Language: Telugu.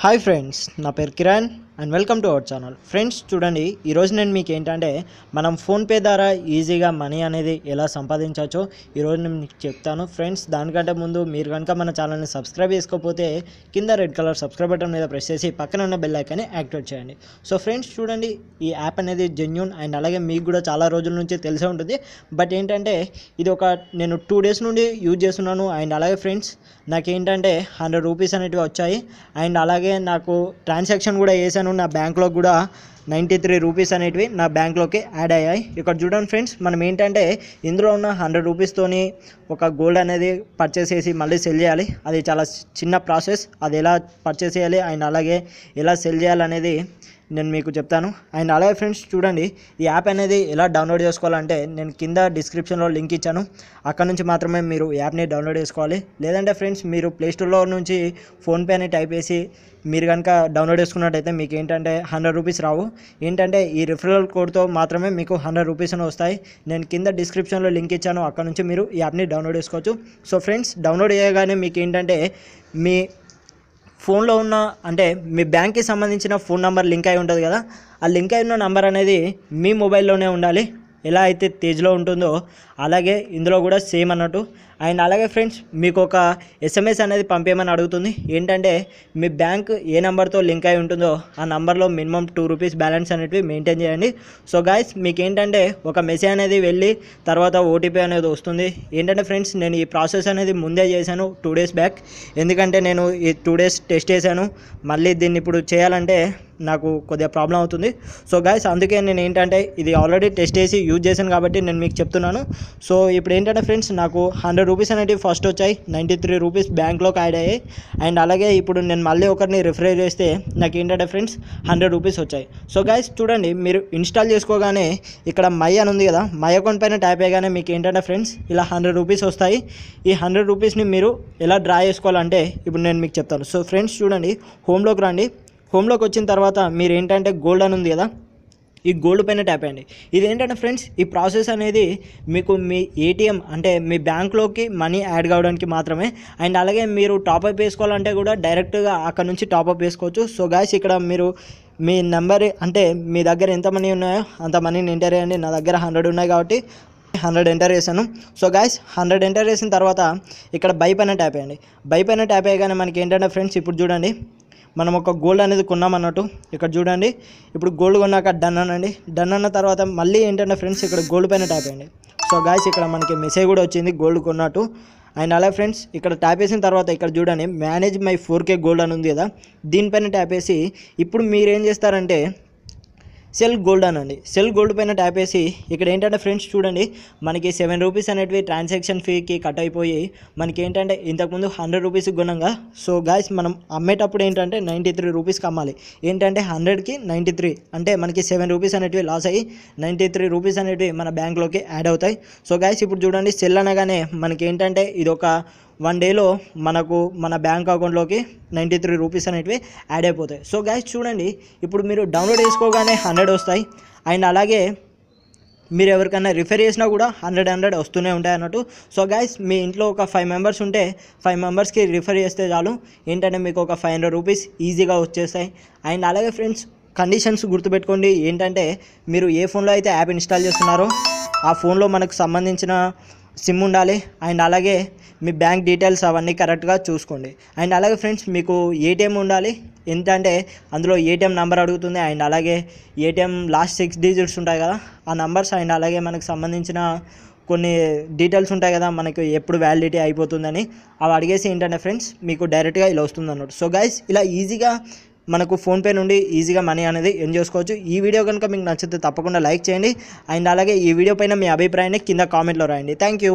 హాయ్ ఫ్రెండ్స్, నా పేరు Kiran and welcome to our channel. Friends చూడండి, ఈరోజు నేను మీకు ఏంటంటే మనం ఫోన్పే ద్వారా ఈజీగా మనీ అనేది ఎలా సంపాదించవచ్చో ఈరోజు నేను మీకు చెప్తాను. ఫ్రెండ్స్ దానికంటే ముందు మీరు కనుక మన ఛానల్ని సబ్స్క్రైబ్ చేసుకోకపోతే కింద రెడ్ కలర్ సబ్స్క్రైబ్ బటన్ మీద ప్రెస్ చేసి పక్కన ఉన్న బెల్ ఐకాన్ని యాక్టివేట్ చేయండి. సో ఫ్రెండ్స్ చూడండి, ఈ యాప్ అనేది జెన్యూన్ అండ్ అలాగే మీకు కూడా చాలా రోజుల నుంచి తెలిసే ఉంటుంది. బట్ ఏంటంటే ఇది నేను 2 days నుండి యూజ్ చేస్తున్నాను. అండ్ అలాగే ఫ్రెండ్స్ నాకేంటంటే 100 రూపీస్ అనేటివి వచ్చాయి. అండ్ అలాగే నాకు ట్రాన్సాక్షన్ కూడా చేశాను. నా బ్యాంక్లో కూడా 93 రూపీస్ అనేటివి నా బ్యాంక్లోకి యాడ్ అయ్యాయి. ఇక్కడ చూడండి ఫ్రెండ్స్, మనం ఏంటంటే ఇందులో ఉన్న 100 రూపీస్తోని ఒక గోల్డ్ అనేది పర్చేస్ చేసి మళ్ళీ సెల్ చేయాలి. అది చాలా చిన్న ప్రాసెస్. అది ఎలా పర్చేస్ చేయాలి అండ్ అలాగే ఎలా సెల్ చేయాలనేది నేను మీకు చెప్తాను. అండ్ అలాగే ఫ్రెండ్స్ చూడండి, ఈ యాప్ అనేది ఎలా డౌన్లోడ్ చేసుకోవాలంటే నేను కింద డిస్క్రిప్షన్లో లింక్ ఇచ్చాను. అక్కడ నుంచి మాత్రమే మీరు యాప్ని డౌన్లోడ్ చేసుకోవాలి. లేదంటే ఫ్రెండ్స్ మీరు ప్లేస్టోర్లో నుంచి ఫోన్పే అని టైప్ చేసి మీరు కనుక డౌన్లోడ్ చేసుకున్నట్టయితే మీకు ఏంటంటే 100 రూపీస్ రావు. ఏంటంటే ఈ రిఫరల్ కోడ్తో మాత్రమే మీకు 100 రూపీస్ అని వస్తాయి. నేను కింద డిస్క్రిప్షన్లో లింక్ ఇచ్చాను. అక్కడ నుంచి మీరు ఈ యాప్ని డౌన్లోడ్ చేసుకోవచ్చు. సో ఫ్రెండ్స్ డౌన్లోడ్ చేయగానే మీకు ఏంటంటే మీ ఫోన్లో ఉన్న అంటే మీ బ్యాంక్కి సంబంధించిన ఫోన్ నెంబర్ లింక్ అయి ఉంటుంది కదా, ఆ లింక్ అయి ఉన్న నెంబర్ అనేది మీ మొబైల్లోనే ఉండాలి. ఎలా అయితే తేజ్లో ఉంటుందో అలాగే ఇందులో కూడా సేమ్ అన్నట్టు. అండ్ అలాగే ఫ్రెండ్స్ మీకు ఒక SMS అనేది పంపేయమని అడుగుతుంది. ఏంటంటే మీ బ్యాంక్ ఏ నెంబర్తో లింక్ అయి ఉంటుందో ఆ నెంబర్లో మినిమం 2 రూపీస్ బ్యాలెన్స్ అనేవి మెయింటైన్ చేయండి. సో గాయస్ మీకు ఏంటంటే ఒక మెసేజ్ అనేది వెళ్ళి తర్వాత OTP అనేది వస్తుంది. ఏంటంటే ఫ్రెండ్స్ నేను ఈ ప్రాసెస్ అనేది ముందే చేశాను 2 days బ్యాక్. ఎందుకంటే నేను ఈ 2 days టెస్ట్ చేశాను. మళ్ళీ దీన్ని ఇప్పుడు చేయాలంటే నాకు కొద్దిగా ప్రాబ్లం అవుతుంది. సో గాయస్ అందుకే నేను ఏంటంటే ఇది ఆల్రెడీ టెస్ట్ చేసి యూజ్ చేశాను కాబట్టి నేను మీకు చెప్తున్నాను. సో ఇప్పుడు ఏంటంటే ఫ్రెండ్స్ నాకు 100 రూపీస్ అనేవి ఫస్ట్ వచ్చాయి. 93 రూపీస్ బ్యాంక్లోకి యాడ్ అయ్యాయి. అండ్ అలాగే ఇప్పుడు నేను మళ్ళీ ఒకరిని రిఫర్ చేస్తే నాకు ఏంటంటే ఫ్రెండ్స్ 100 రూపీస్ వచ్చాయి. సో గాయస్ చూడండి, మీరు ఇన్స్టాల్ చేసుకోగానే ఇక్కడ మై అని ఉంది కదా, మై అకౌంట్ పైన ట్యాప్ అయ్యగానే మీకు ఏంటంటే ఫ్రెండ్స్ ఇలా 100 రూపీస్ వస్తాయి. ఈ 100 రూపీస్ని మీరు ఎలా డ్రా చేసుకోవాలంటే ఇప్పుడు నేను మీకు చెప్తాను. సో ఫ్రెండ్స్ చూడండి, హోమ్లోకి రండి. హోమ్లోకి వచ్చిన తర్వాత మీరు ఏంటంటే గోల్డ్ అని ఉంది కదా, ఈ గోల్డ్ పైన ట్యాప్ అయ్యండి. ఇది ఏంటంటే ఫ్రెండ్స్ ఈ ప్రాసెస్ అనేది మీకు మీ ATM అంటే మీ బ్యాంక్లోకి మనీ యాడ్ కావడానికి మాత్రమే. అండ్ అలాగే మీరు టాప్అప్ వేసుకోవాలంటే కూడా డైరెక్ట్గా అక్కడ నుంచి టాప్అప్ వేసుకోవచ్చు. సో గాయస్ ఇక్కడ మీరు మీ నెంబర్ అంటే మీ దగ్గర ఎంత మనీ ఉన్నాయో అంత మనీని ఎంటర్ చేయండి. నా దగ్గర 100 ఉన్నాయి కాబట్టి 100 ఎంటర్ చేశాను. సో గాయస్ 100 ఎంటర్ చేసిన తర్వాత ఇక్కడ బై పైన ట్యాప్ అయ్యండి. బై పైన ట్యాప్ అయ్యగానే మనకి ఏంటంటే ఫ్రెండ్స్ ఇప్పుడు చూడండి, మనం ఒక గోల్డ్ అనేది కొన్నామన్నట్టు. ఇక్కడ చూడండి, ఇప్పుడు గోల్డ్ కొన్నాక డన్ అనండి. డన్ అన్న తర్వాత మళ్ళీ ఏంటంటే ఫ్రెండ్స్ ఇక్కడ గోల్డ్ పైన ట్యాప్ అయ్యండి. సో గాయస్ ఇక్కడ మనకి మెసేజ్ కూడా వచ్చింది గోల్డ్ కొన్నట్టు. అండ్ అలాగే ఫ్రెండ్స్ ఇక్కడ ట్యాప్ వేసిన తర్వాత ఇక్కడ చూడండి మేనేజ్ మై 4K గోల్డ్ అని ఉంది కదా, దీనిపైన ట్యాప్ వేసి ఇప్పుడు మీరు ఏం చేస్తారంటే సెల్ గోల్డ్ అనండి. సెల్ గోల్డ్ పైన ట్యాప్ వేసి ఇక్కడ ఏంటంటే ఫ్రెండ్స్ చూడండి మనకి 7 రూపీస్ అనేటివి ట్రాన్సాక్షన్ ఫీకి కట్ అయిపోయి మనకి ఏంటంటే ఇంతకుముందు 100 రూపీస్కి కొనంగా. సో గాయస్ మనం అమ్మేటప్పుడు ఏంటంటే 93 రూపీస్కి అమ్మాలి. ఏంటంటే 100కి 93 అంటే మనకి 7 రూపీస్ అనేటివి లాస్ అయ్యి 93 రూపీస్ అనేటివి మన బ్యాంక్లోకి యాడ్ అవుతాయి. సో గాయస్ ఇప్పుడు చూడండి సెల్ అనగానే మనకి ఏంటంటే ఇది ఒక 1 డేలో మనకు మన బ్యాంక్ అకౌంట్లోకి 93 రూపీస్ అనేటివి యాడ్ అయిపోతాయి. సో గైస్ చూడండి, ఇప్పుడు మీరు డౌన్లోడ్ చేసుకోగానే 100 వస్తాయి. అండ్ అలాగే మీరు ఎవరికైనా రిఫర్ చేసినా కూడా 100 వస్తూనే ఉంటాయి అన్నట్టు. సో గైస్ మీ ఇంట్లో ఒక 5 మెంబర్స్ ఉంటే 5 మెంబర్స్కి రిఫర్ చేస్తే చాలు ఏంటంటే మీకు ఒక 500 రూపీస్ ఈజీగా వచ్చేస్తాయి. అండ్ అలాగే ఫ్రెండ్స్ కండిషన్స్ గుర్తుపెట్టుకోండి. ఏంటంటే మీరు ఏ ఫోన్లో అయితే యాప్ ఇన్స్టాల్ చేస్తున్నారో ఆ ఫోన్లో మనకు సంబంధించిన సిమ్ ఉండాలి. అండ్ అలాగే మీ బ్యాంక్ డీటెయిల్స్ అవన్నీ కరెక్ట్గా చూసుకోండి. అండ్ అలాగే ఫ్రెండ్స్ మీకు ATM ఉండాలి. ఏంటంటే అందులో ATM నెంబర్ అడుగుతుంది. అండ్ అలాగే ATM లాస్ట్ 6 డిజిట్స్ ఉంటాయి కదా ఆ నెంబర్స్. అండ్ అలాగే మనకు సంబంధించిన కొన్ని డీటెయిల్స్ ఉంటాయి కదా మనకు ఎప్పుడు వ్యాలిడిటీ అయిపోతుందని అవి అడిగేసి ఏంటంటే ఫ్రెండ్స్ మీకు డైరెక్ట్గా ఇలా వస్తుంది అన్నట్టు. సో గైస్ ఇలా ఈజీగా మనకు ఫోన్పే నుండి ఈజీగా మనీ అనేది ఎర్న్ చేసుకోవచ్చు. ఈ వీడియో కనుక మీకు నచ్చితే తప్పకుండా లైక్ చేయండి. అండ్ అలాగే ఈ వీడియో పైన మీ అభిప్రాయాన్ని కింద కామెంట్లో రాయండి. Thank you.